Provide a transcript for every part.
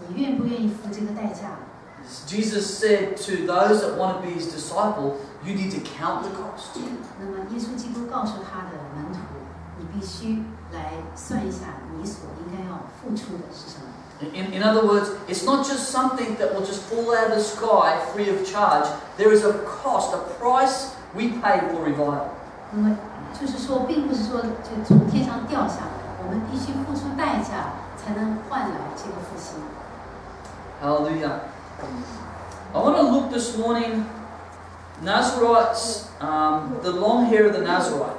你愿不愿意付这个代价？ Jesus said to those that want to be his disciple, you need to count the cost. 那么耶稣基督告诉他的门徒，你必须来算一下你所应该要付出的是什么。 In other words, it's not just something that will just fall out of the sky free of charge. There is a cost, a price we pay for revival. 那么就是说，并不是说就从天上掉下来，我们必须付出代价才能换来这个复兴。 Hallelujah. I want to look this morning, Nazarites, the long hair of the Nazarite.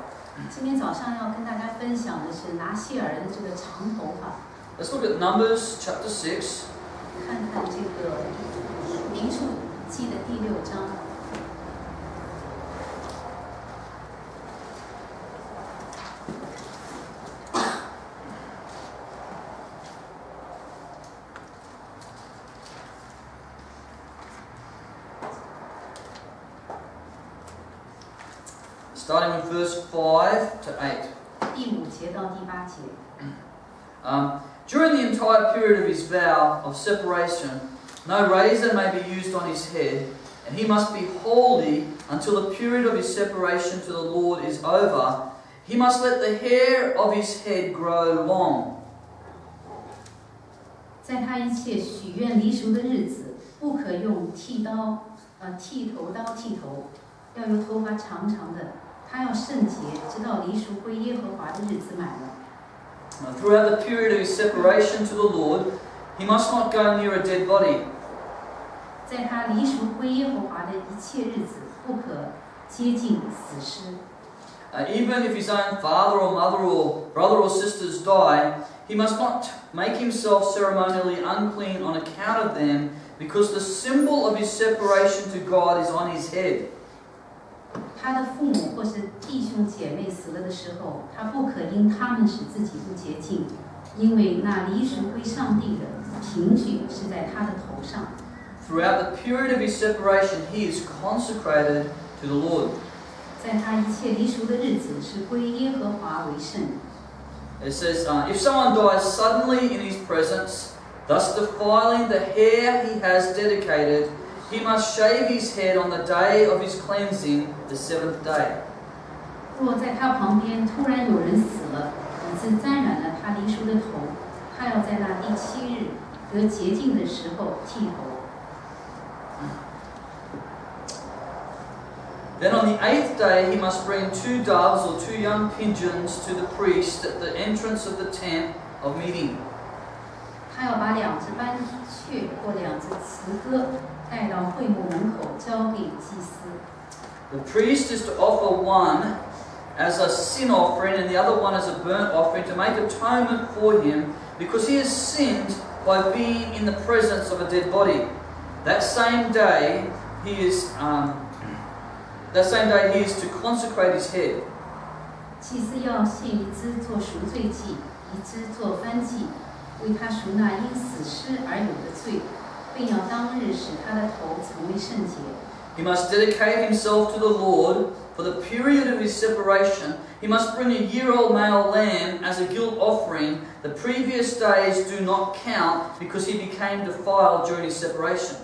今天早上要跟大家分享的是拿西尔人的这个长头发。 Let's look at Numbers chapter 6. 看看这个民数记的第6章。 Starting with verse 5 to 8. 第5节到第8节。 During the entire period of his vow of separation, no razor may be used on his head, and he must be holy until the period of his separation to the Lord is over. He must let the hair of his head grow long. 在他一切许愿离俗的日子，不可用剃头刀剃头，要有头发长长的。他要圣洁，直到离俗归耶和华的日子满了。 Throughout the period of his separation to the Lord, he must not go near a dead body. 在他离俗归耶和华的一切日子，不可接近死尸。 Even if his own father or mother or brother or sisters die, he must not make himself ceremonially unclean on account of them, because the symbol of his separation to God is on his head. 他的父母或是弟兄姐妹死了的时候，他不可因他们使自己不洁净，因为那离俗归上帝的凭据是在他的头上。 Throughout the period of his separation, he is consecrated to the Lord. 在他一切离俗的日子，是归耶和华为圣。 It says, if someone dies suddenly in his presence, thus defiling the hair he has dedicated, he must shave his head on the day of his cleansing, the 7th day. 若在他旁边突然有人死了，以致沾染了他离俗的头，他要在那第7日得洁净的时候剃头。 Then on the 8th day he must bring 2 doves or 2 young pigeons to the priest at the entrance of the tent of meeting. 他要把2只斑雀或2只雌鸽带到会幕门口，交给祭司。 The priest is to offer one as a sin offering and the other one as a burnt offering to make atonement for him, because he has sinned by being in the presence of a dead body. That same day he is to consecrate his head. 祭司要献1只做赎罪祭，1只做燔祭，为他赎那因死尸而有的罪，并要当日使他的头成为圣洁。 He must dedicate himself to the Lord for the period of his separation. He must bring a year-old male lamb as a guilt offering. The previous days do not count because he became defiled during his separation.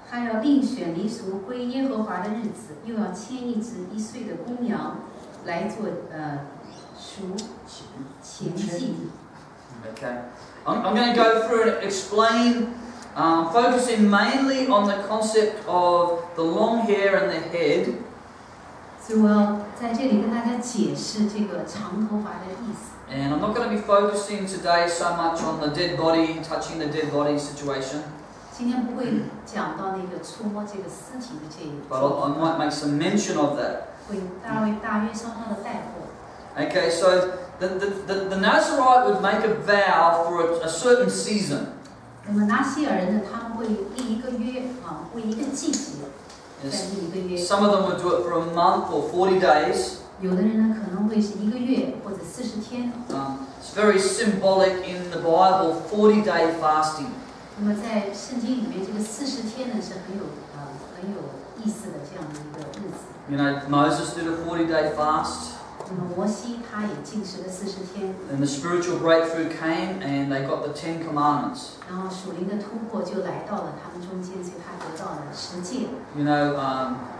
他要另选离俗归耶和华的日子，又要牵1只1岁的公羊来做赎前祭。 Okay, I'm going to go through and explain, focusing mainly on the concept of the long hair and the head. 所以我要在这里跟大家解释这个长头发的意思。 And I'm not going to be focusing today so much on the dead body, touching the dead body situation. 今天不会讲到那个触摸这个尸体的这一 But I might make some mention of that. 会大约稍稍的带过。 Okay, so the Nazarite would make a vow for a certain season. 那么拿西尔人呢，他们会立1个约为1个季节再立1个约。 Some of them would do it for a month or 40 days. 有的人呢可能会是1个月或者40天。 It's very symbolic in the Bible, 40-day fasting. 那么在圣经里面，这个40天呢是很有意思的这样的一个日子。 You know, Moses did a 40-day fast. 那么摩西他也禁食了40天。 And the spiritual breakthrough came, and they got the 10 Commandments. 然后属灵的突破就来到了他们中间，所以他得到了10诫。You know,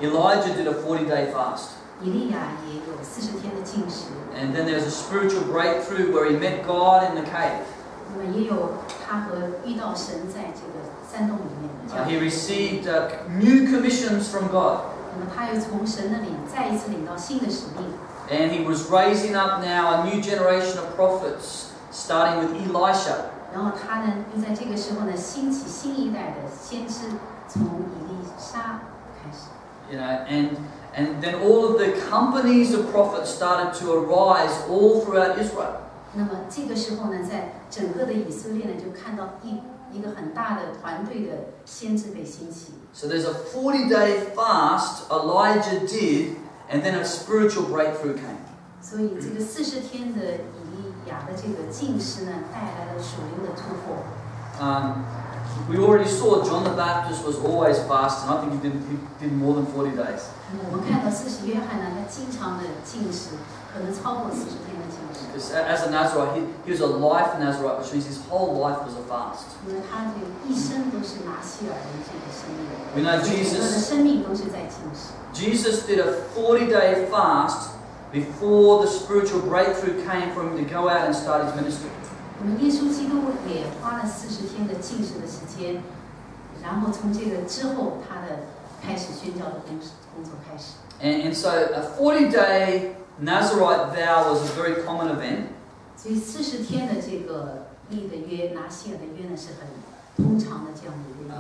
Elijah did a 40-day fast. 以利亚也有40天的禁食。 And then there was a spiritual breakthrough where he met God in the cave. 那么也有他和遇到神在这个山洞里面的。He received new commissions from God. 那么他又从神那里再一次领到新的使命。 And he was raising up now a new generation of prophets, starting with Elisha. 然后他呢，又在这个时候呢，兴起新一代的先知，从以利沙开始。You know, and then all of the companies of prophets started to arise all throughout Israel. 那么这个时候呢，在整个的以色列呢，就看到一个很大的团队的先知被兴起。 So there's a 40-day fast Elijah did, and then a spiritual breakthrough came. 所以这个40天的以利亚的这个禁食呢，带来了属灵的突破。We already saw John the Baptist was always fasting. I think he did more than 40 days. 我们看到施洗约翰呢，他经常的禁食，可能超过40天的禁食。 Because as a Nazarite, he was a life Nazarite, which means his whole life was a fast. 因为他这一生都是拿西尔的这个生命， We know 整个的 Jesus. 生命都是在禁食。 Jesus did a 40-day fast before the spiritual breakthrough came for him to go out and start his ministry. 我们耶稣基督也花了40天的禁食的时间，然后从这个之后，他的开始宣教的工作开始。 And so a 40-day Nazarite vow was a very common event. 所以40天的这个立的约，拿西尔的约呢，是很通常的这样的一个约。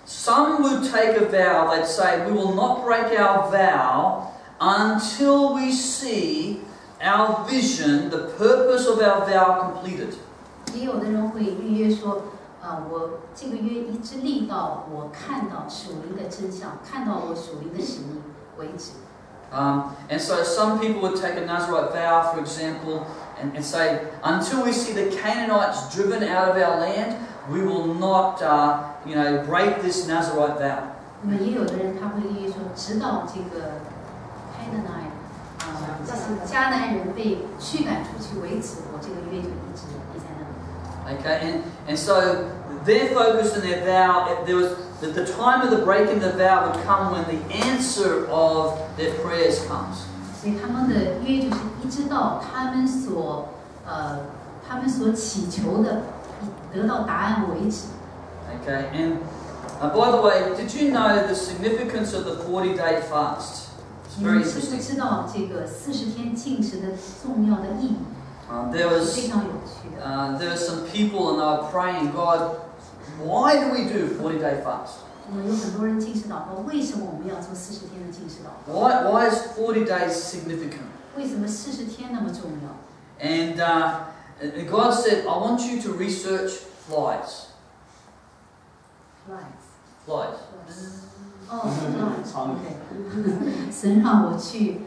Some would take a vow, they'd say, we will not break our vow until we see our vision, the purpose of our vow completed. 也有的人会预约说，我这个约一直立到我看到属灵的真相，看到我属灵的使命为止。 And so some people would take a Nazarite vow, for example, and say, until we see the Canaanites driven out of our land, we will not, break this Nazarite vow. 那么也有的人他会预约说，直到这个就是迦南人被驱赶出去为止，我这个约就一直立在那里。 Okay, and so their focus and their vow, there was the time of the breaking the vow would come when the answer of their prayers comes. 所以他们的约就是一直到他们所祈求的得到答案为止。 Okay, and by the way, did you know the significance of the 40-day fast? It's 你 very 们知不 interesting. 知道这个40天禁食的重要的意义？ There 是 was 非常有趣的。there were some people and they were praying, God, why do we do 40-day fast? 那么有很多人禁食祷告，为什么我们要做40天的禁食祷告？ Why is 40 days significant? 为什么40天那么重要？ And God said, I want you to research flies. Flies. 哦 ，OK。神让我去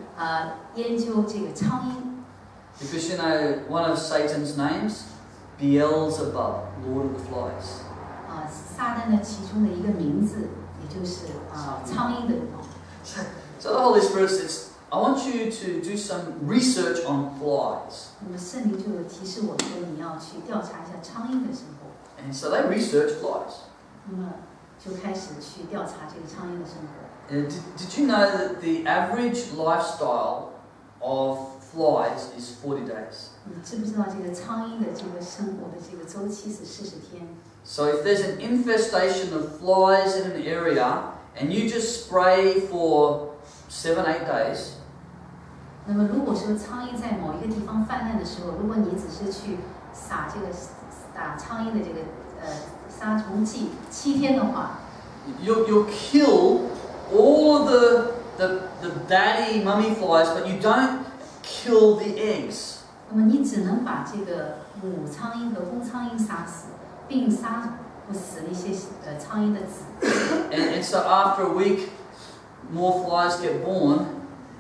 研究这个苍蝇。 Because you know, one of Satan's names, Beelzebub, Lord of the Flies. 撒旦的其中的一个名字，也就是苍蝇的。 So the Holy Spirit says, I want you to do some research on flies. 那么圣灵就有提示我说，你要去调查一下苍蝇的生活。 And so they researched flies. 那么就开始去调查这个苍蝇的生活。 Did you know that the average lifestyle of flies is 40 days? 你知不知道这个苍蝇的这个生活的这个周期是40天？ So if there's an infestation of flies in an area and you just spray for 7-8 days, 那么如果说苍蝇在某一个地方泛滥的时候，如果你只是去撒这个打苍蝇的这个杀虫剂7天的话， you'll kill all the daddy mummy flies, but you don't kill the eggs. 那么你只能把这个母苍蝇和公苍蝇杀死，并杀不死那些苍蝇的子。And so after a week, more flies get born.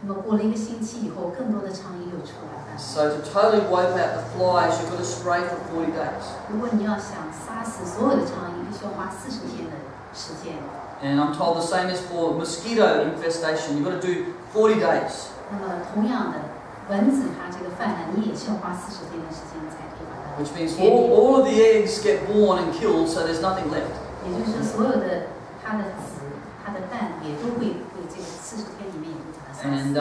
那么过了1个星期以后，更多的苍蝇又出来了。 So to totally wipe out the flies, you've got to spray for 40 days. 如果你要想杀死所有的苍蝇，必须要花40天的时间。 And I'm told the same is for mosquito infestation. You've got to do 40 days. 那么同样的，蚊子它这个泛滥，你也是要花40天的时间才可以把它 Which means 决定。 all of the eggs get born and killed, so there's nothing left. 也就是说，所有的它的子、它的蛋也都会被这个40天里面也会把它杀死。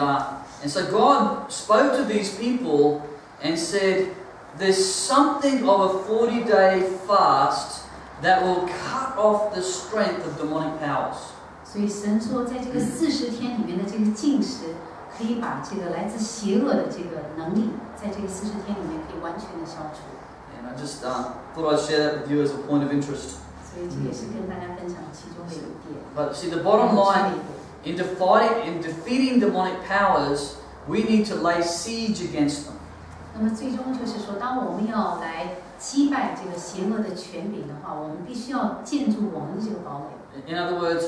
And so God spoke to these people and said, there's something of a 40-day fast that will cut off the strength of demonic powers. 所以神说，在这个40天里面的这个禁食，可以把这个来自邪恶的这个能力，在这个40天里面可以完全的消除。And I just thought I'd share that with you as a point of interest. 所以这也是跟大家分享其中的一点。But see, the bottom line, in defeating demonic powers, we need to lay siege against them. 那么最终就是说，当我们要来击败这个邪恶的权柄的话，我们必须要建筑我们的这个堡垒。 In other words,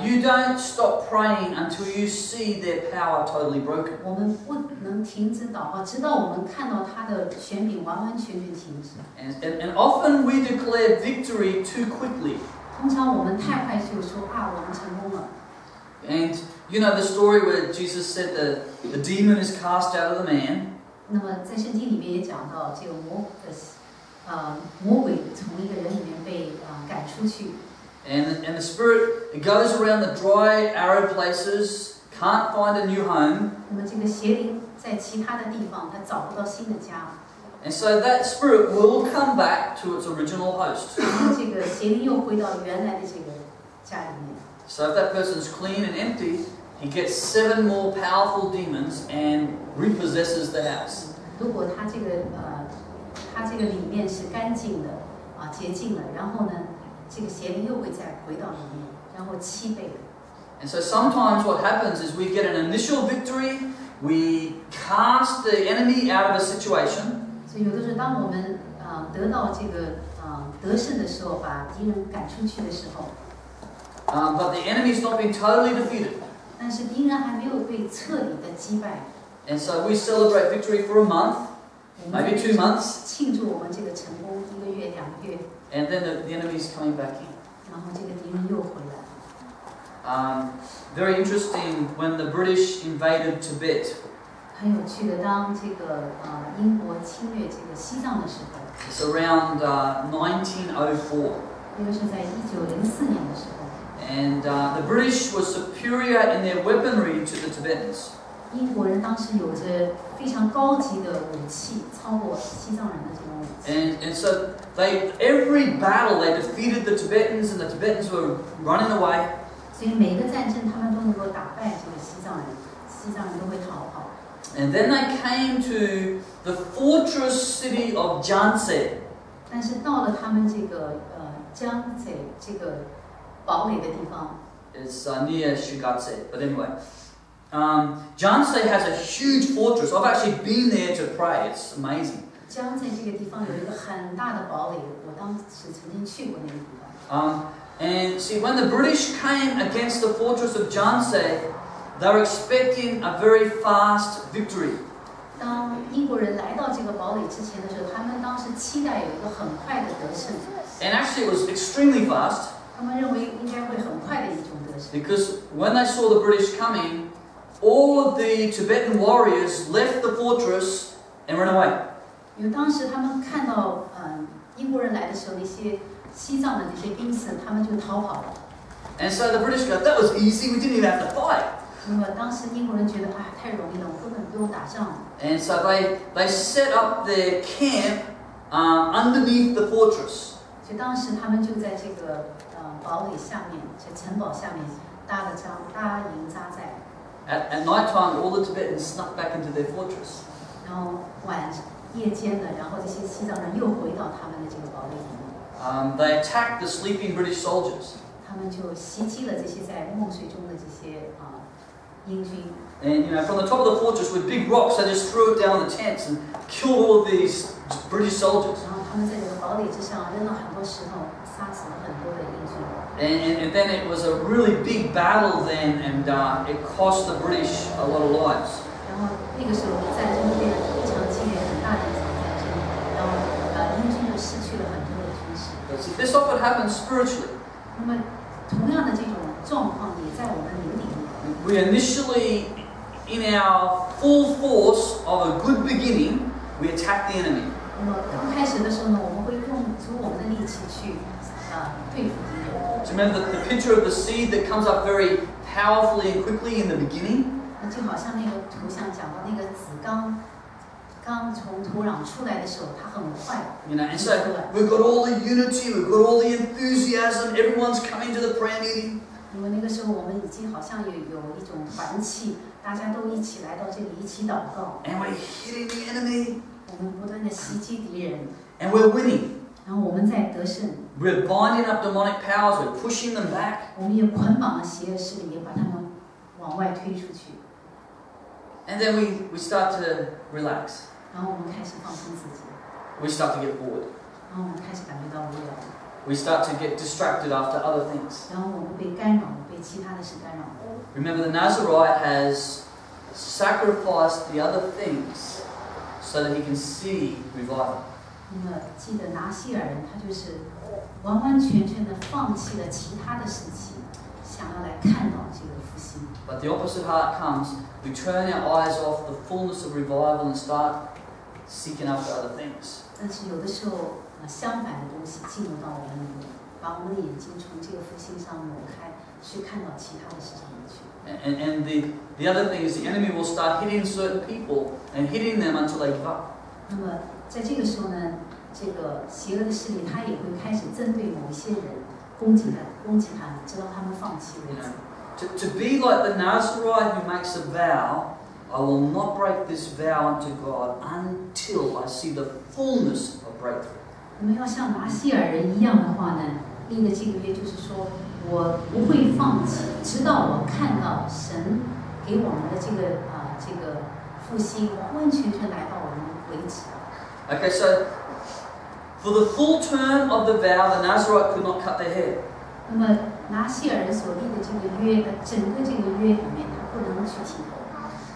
you don't stop praying until you see their power totally broken. 我们不能停止祷告，直到我们看到他的权柄完完全全停止。And often we declare victory too quickly. 通常我们太快就说啊，我们成功了。 And you know the story where Jesus said that the demon is cast out of the man. 那么在圣经里面也讲到，这个魔鬼从一个人里面被赶出去。 And the spirit, it goes around the dry, arid places, can't find a new home. 那么这个邪灵在其他的地方，他找不到新的家。 And so that spirit will come back to its original host. 然后这个邪灵又回到原来的这个家里面。 So if that person's clean and empty, he gets 7 more powerful demons and repossesses the house. 如果他这个里面是干净的洁净了，然后呢，这个邪灵又会再回到里面，然后7倍。 And so sometimes what happens is we get an initial victory, we cast the enemy out of a situation. 所以有的时候，当我们得到这个得胜的时候，把敌人赶出去的时候， But the enemy's not been totally defeated. 但是敌人还没有被彻底的击败。 And so we celebrate victory for a month, 我们 maybe 2 months, 庆祝我们这个成功1个月、2个月， and then the enemy's coming back in. 然后这个敌人又回来。 Very interesting when the British invaded Tibet. 很有趣的，当这个英国侵略这个西藏的时候， It's around 1904. 那个是在1904年的时候。 And the British were superior in their weaponry to the Tibetans. 英国人当时有着非常高级的武器，超过西藏人的这种武器。 And so every battle they defeated the Tibetans, and the Tibetans were running away. 所以每个战争他们都能够打败这个西藏人，西藏人都会逃跑。 And then they came to the fortress city of Janse. 但是到了他们这个江贼这个堡垒的地方。 It's near Shigatse, but anyway. Janse has a huge fortress. I've actually been there to pray. It's amazing. 江贼这个地方有一个很大的堡垒，我当时曾经去过那个地方。 And see, when the British came against the fortress of Janse, they were expecting a very fast victory. 当英国人来到这个堡垒之前的时候，他们当时期待有一个很快的得胜。 And actually, it was extremely fast. 他们认为应该会很快的一种得胜。 Because when they saw the British coming, all of the Tibetan warriors left the fortress and ran away. 因为当时他们看到英国人来的时候，那些西藏的这些兵士，他们就逃跑了。 And so the British go, that was easy, we didn't even have to fight. 那么当时英国人觉得太容易了，我根本不用打仗。 And so they set up their camp underneath the fortress. 所以当时他们就在这个堡垒下面，这城堡下面搭营扎寨。 At night time, all the Tibetans snuck back into their fortress. 然后夜间呢，然后这些西藏人又回到他们的这个堡垒里面。 They attacked the sleeping British soldiers. 他们就袭击了这些在梦睡中的这些英军。 And from the top of the fortress with big rocks, they just threw it down the tents and killed all of these British soldiers. 然后他们在这个堡垒之上扔了很多石头，杀死了很多的英军。 And then it was a really big battle then, and it cost the British a lot of lives. 然后那个时候战争变得非常激烈，很大的一场战争，然后英军就失去了很多的军事。 But see, this often happens spiritually. 那么同样的这种状况也在我们灵里面。 We initially in our full force of a good beginning, we attack the enemy. 那么刚开始的时候呢，我们会用足我们的力气去对付敌人。So remember the picture of the seed that comes up very powerfully and quickly in the beginning? 就好像那个图像讲到那个籽刚从土壤出来的时候，它很快。You know, and so we've got all the unity, we've got all the enthusiasm, everyone's coming to the prayer meeting. 因为那个时候我们已经好像有一种团气，大家都一起来到这里一起祷告。And we're hitting the enemy. 我们不断的袭击敌人。And we're winning. 然后我们在得胜。We're binding up demonic powers, we're pushing them back. 我们也捆绑了邪恶势力，也把他们往外推出去。And then we start to relax. 然后我们开始放松自己。We start to get bored. 然后我们开始感觉到无聊。We start to get distracted after other things. 然后我们被干扰，被其他的事干扰。Remember, the Nazarite has sacrificed the other things so that he can see revival. 那么记得拿西尔人，他就是完完全全的放弃了其他的事情，想要来看到这个复兴。But the opposite heart comes. We turn our eyes off the fullness of revival and start seeking after other things. 但是有的时候，相反的东西进入到我们里面，把我们的眼睛从这个复兴上挪开，去看到其他的事上面去。And the other thing is the enemy will start hitting certain people and hitting them until they give up. 那么在这个时候呢，这个邪恶的势力他也会开始针对某一些人攻击他们，直到他们放弃为止。To be like the Nazarite who makes a vow, I will not break this vow unto God until I see the fullness of breakthrough. 我们要像拿西尔人一样的话呢，立的这个约就是说，我不会放弃，直到我看到神给我们的这个复兴完完全全来到我们为止。Okay, so for the full term of the vow, the Nazarite could not cut their hair. 那么拿西尔人所立的这个约，整个这个约里面，他不能去剃头。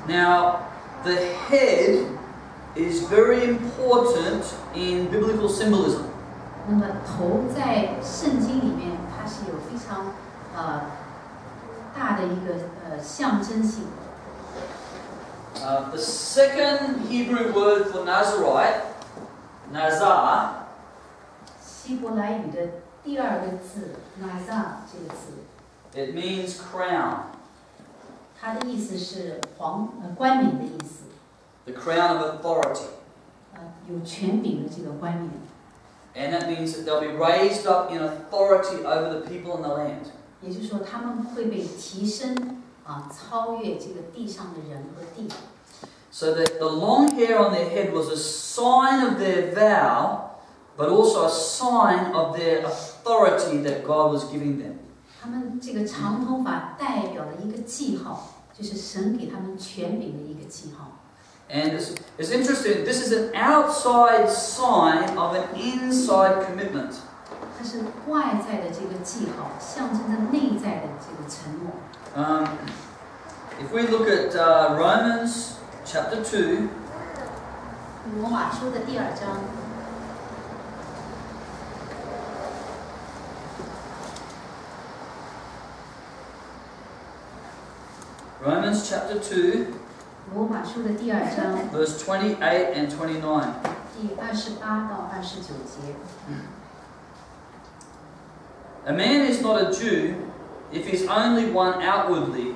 Now, the head is very important in biblical symbolism. 那么头在圣经里面，它是有非常大的一个象征性。The second Hebrew word for Nazarite, Nazar, 希伯来语的第二个字 “nazar” 这个字， it means crown. 它的意思是冠冕的意思。The crown of authority. 有权柄的这个冠冕。And that means that they'll be raised up in authority over the people in the land. 也就是说，他们会被提升超越这个地上的人和地。So that the long hair on their head was a sign of their vow, but also a sign of their authority that God was giving them. 他们这个长头发代表了一个记号，就是神给他们权柄的一个记号。And it's interesting, this is an outside sign of an inside commitment. 它是外在的这个记号，象征着内在的这个承诺。If we look at Romans chapter 2, 罗马书的第2章。Romans chapter 2, 罗马书的第2章 verse 28 and 29. 第28到29节。A man is not a Jew if he is only one outwardly,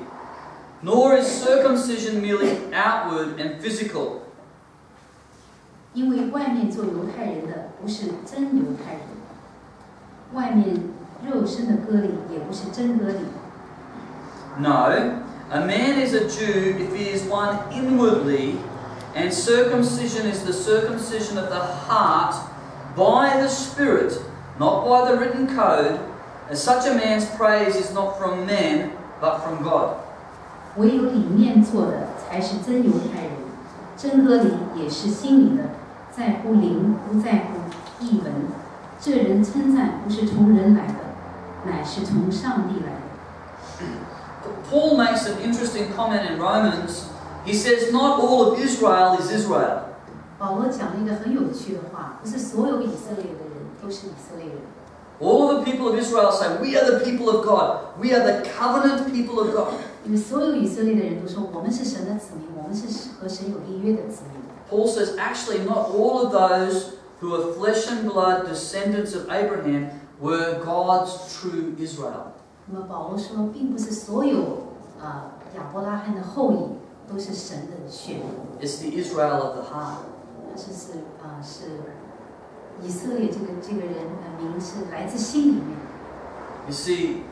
nor is circumcision merely outward and physical. 因为外面做犹太人的不是真犹太人，外面肉身的割礼也不是真割礼。No, a man is a Jew if he is one inwardly, and circumcision is the circumcision of the heart by the Spirit, not by the written code, and such a man's praise is not from men, but from God. 唯有里面做的才是真犹太人，真割礼也是心里的，在乎灵，不在乎译文。这人称赞不是从人来的，乃是从上帝来的。Paul makes an interesting comment in Romans. He says, not all of Israel is Israel. 保罗讲了一个很有趣的话，不是所有以色列的人都是以色列人。All of the people of Israel say, we are the people of God. We are the covenant people of God. 因为所有以色列的人都说我们是神的子民，我们是和神有立约的子民。Paul says actually not all of those who are flesh and blood descendants of Abraham were God's true Israel. 那么保罗说，并不是所有亚伯拉罕的后裔都是神的血统。It's the Israel of the heart. 是以色列这个人的名是来自心里面。You see,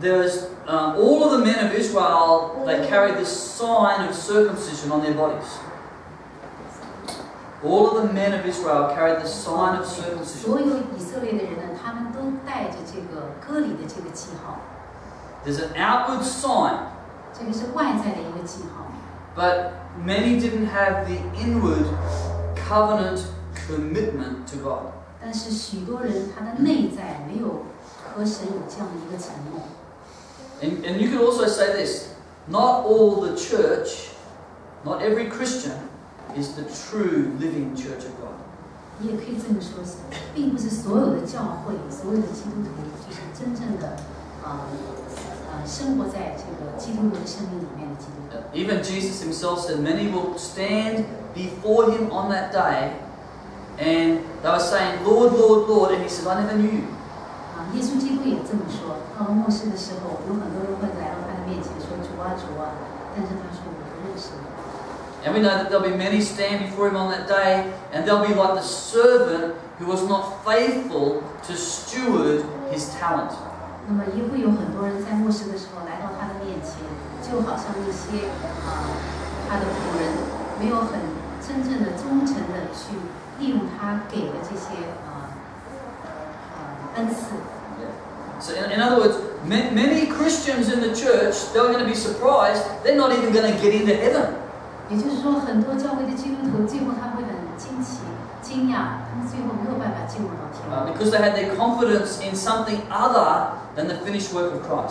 there's all of the men of Israel. They carried this sign of circumcision on their bodies. All of the men of Israel carried the sign of circumcision. 所有以色列的人呢，他们都带着这个割礼的这个记号。There's an outward sign. 这个是外在的一个记号。But many didn't have the inward covenant commitment to God. 但是许多人他的内在没有和神有这样的一个承诺。And you could also say this: not all the church, not every Christian, is the true living church of God. 你也可以这么说，并不是所有的教会、所有的基督徒就是真正的生活在这个基督徒的生命里面的基督徒。Even Jesus himself said, many will stand before him on that day, and they were saying, Lord, Lord, Lord, and he said, I never knew you. 耶稣基督也这么说。到了末世的时候，有很多人会来到他的面前说：“主啊，主啊！”但是他说：“我不认识你。” And we know that there'll be many stand before him on that day, and they'll be like the servant who was not faithful to steward his talent. 那么也会有很多人在末世的时候来到他的面前，就好像那些他的仆人没有很真正的忠诚的去利用他给的这些恩赐。So in other words, many Christians in the church, they're going to be surprised. They're not even going to get into heaven. 也就是说，很多教会的基督徒最后他会很惊讶，他们最后没有办法进入到天国。Because they had their confidence in something other than the finished work of Christ.